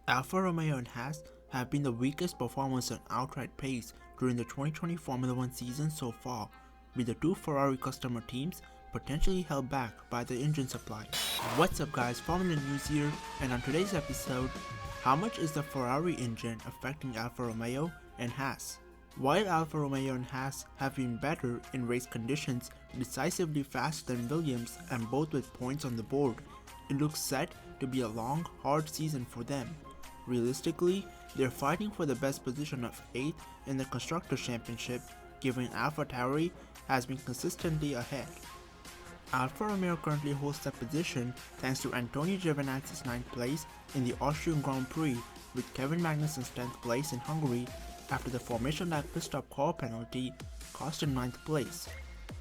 Alfa Romeo and Haas have been the weakest performers on outright pace during the 2020 Formula 1 season so far, with the two Ferrari customer teams potentially held back by the engine supply. What's up guys, Formula News here, and on today's episode, how much is the Ferrari engine affecting Alfa Romeo and Haas? While Alfa Romeo and Haas have been better in race conditions, decisively faster than Williams and both with points on the board, it looks set to be a long, hard season for them. Realistically, they're fighting for the best position of 8th in the Constructors Championship, given AlphaTauri has been consistently ahead. Alfa Romeo currently holds that position thanks to Antonio Giovinazzi's 9th place in the Austrian Grand Prix, with Kevin Magnussen's 10th place in Hungary after the formation lap pit stop call penalty cost him 9th place.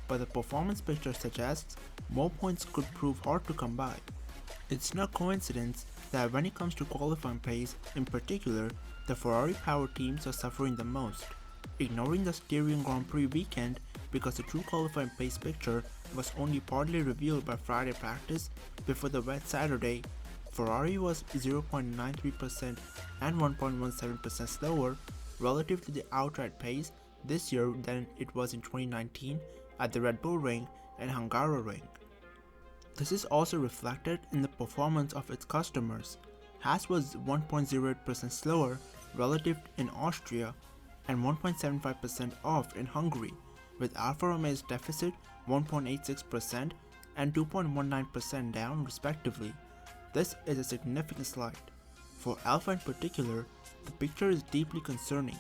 But the performance picture suggests more points could prove hard to come by. It's no coincidence that when it comes to qualifying pace, in particular, the Ferrari power teams are suffering the most, ignoring the Styrian Grand Prix weekend because the true qualifying pace picture was only partly revealed by Friday practice. Before the wet Saturday, Ferrari was 0.93% and 1.17% slower relative to the outright pace this year than it was in 2019 at the Red Bull Ring and Hungaroring. This is also reflected in the performance of its customers. Haas was 1.08% slower relative in Austria and 1.75% off in Hungary, with Alfa Romeo's deficit 1.86% and 2.19% down respectively. This is a significant slide. For Alfa in particular, the picture is deeply concerning.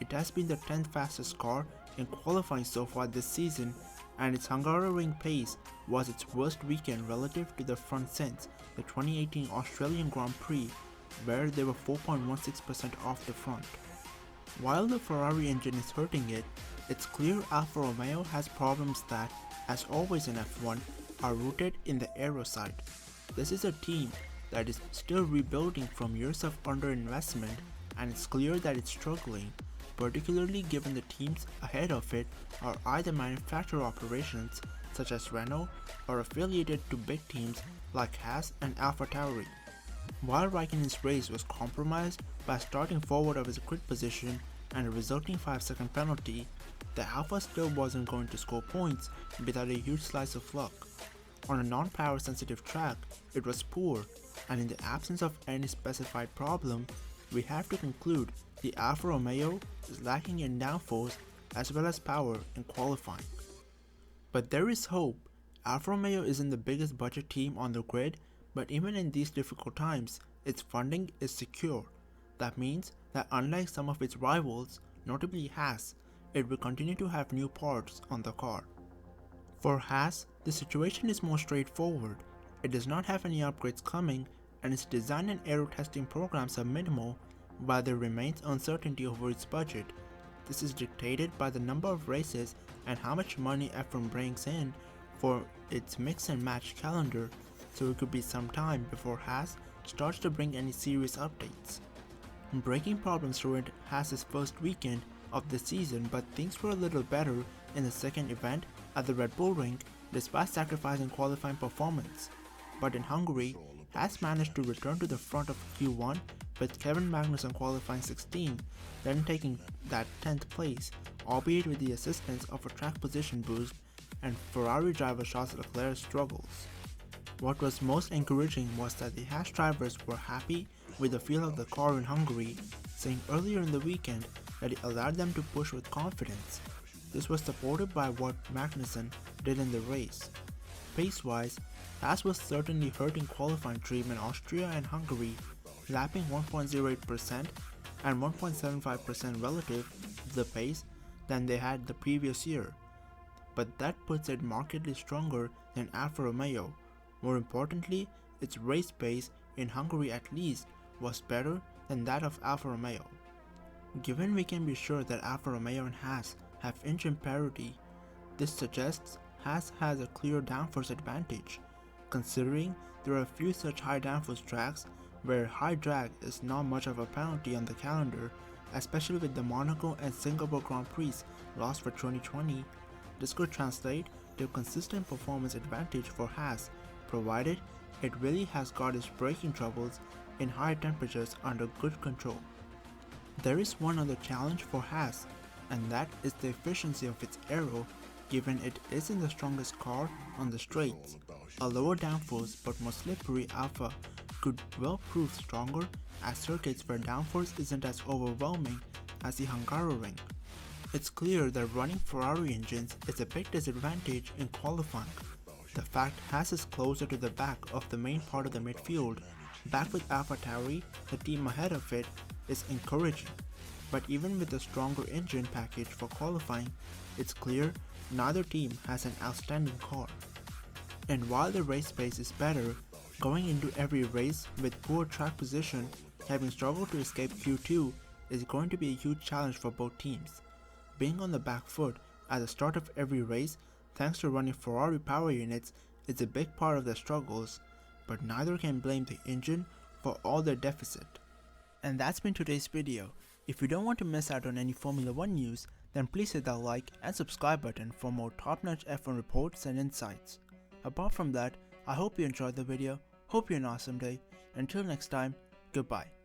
It has been the 10th fastest car in qualifying so far this season, and its Hungaroring pace was its worst weekend relative to the front since the 2018 Australian Grand Prix, where they were 4.16% off the front. While the Ferrari engine is hurting it, it's clear Alfa Romeo has problems that, as always in F1, are rooted in the aero side. This is a team that is still rebuilding from years of underinvestment, and it's clear that it's struggling, particularly given the teams ahead of it are either manufacturer operations such as Renault or affiliated to big teams like Haas and AlphaTauri. While Raikkonen's race was compromised by starting forward of his grid position and a resulting 5-second penalty, the Alpha still wasn't going to score points without a huge slice of luck. On a non-power sensitive track, it was poor, and in the absence of any specified problem, we have to conclude the Alfa Romeo is lacking in downforce as well as power in qualifying. But there is hope. Alfa Romeo isn't the biggest budget team on the grid, but even in these difficult times, its funding is secure. That means that unlike some of its rivals, notably Haas, it will continue to have new parts on the car. For Haas, the situation is more straightforward. It does not have any upgrades coming, and its design and aero testing programs are minimal, while there remains uncertainty over its budget. This is dictated by the number of races and how much money F1 brings in for its mix and match calendar, so it could be some time before Haas starts to bring any serious updates. Braking problems ruined Haas's first weekend of the season, but things were a little better in the second event at the Red Bull Ring despite sacrificing qualifying performance. But in Hungary, Haas managed to return to the front of Q1 with Kevin Magnussen qualifying 16th, then taking that 10th place, albeit with the assistance of a track position boost, and Ferrari driver Charles Leclerc's struggles. What was most encouraging was that the Haas drivers were happy with the feel of the car in Hungary, saying earlier in the weekend that it allowed them to push with confidence. This was supported by what Magnussen did in the race. Pace-wise, Haas was certainly hurting qualifying team in Austria and Hungary, lapping 1.08% and 1.75% relative to the pace than they had the previous year. But that puts it markedly stronger than Alfa Romeo. More importantly, its race pace in Hungary at least was better than that of Alfa Romeo. Given we can be sure that Alfa Romeo and Haas have engine parity, this suggests Haas has a clear downforce advantage, considering there are a few such high downforce tracks where high drag is not much of a penalty on the calendar, especially with the Monaco and Singapore Grand Prix lost for 2020. This could translate to a consistent performance advantage for Haas, provided it really has got its braking troubles in higher temperatures under good control. There is one other challenge for Haas, and that is the efficiency of its aero, given it isn't the strongest car on the straights. A lower downforce but more slippery Alfa could well prove stronger at circuits where downforce isn't as overwhelming as the Hungaroring. It's clear that running Ferrari engines is a big disadvantage in qualifying. The fact Haas is closer to the back of the main part of the midfield, back with AlphaTauri, the team ahead of it, is encouraging. But even with a stronger engine package for qualifying, it's clear neither team has an outstanding car. And while the race pace is better, going into every race with poor track position, having struggled to escape Q2 is going to be a huge challenge for both teams. Being on the back foot at the start of every race thanks to running Ferrari power units is a big part of their struggles, but neither can blame the engine for all their deficit. And that's been today's video. If you don't want to miss out on any Formula 1 news, then please hit that like and subscribe button for more top-notch F1 reports and insights. Apart from that, I hope you enjoyed the video, hope you have an awesome day, until next time, goodbye.